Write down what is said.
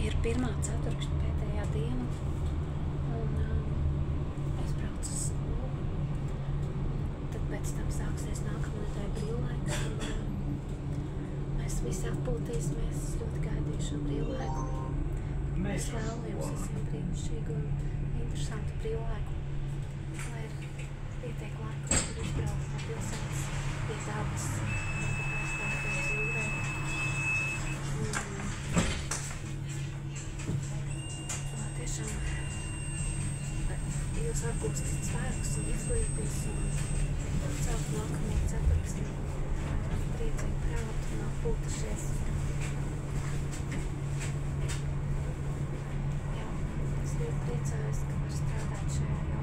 ir 1. ceturkšņa pēdējā diena, un es braucu uz skolu. Tad pēc tam sāksies nākamā nedēļa brīvlaiks, un mēs visi atpūtīsimies. Es ļoti gaidīju šo brīvlaiku. Es vēlu jums visiem brīnišķīgu un interesantu brīvlaiku, lai ir pietiek laika, kur izbraukt no pilsētas pie dabas, aizstāties jūrā. Lai tiešām jūs atgūstat spēkus un izglītīs un celt nākamo ceturksni ar priecīgu prātu un atpūtušies. Jā, es ļoti priecājos, ka var strādāt šajā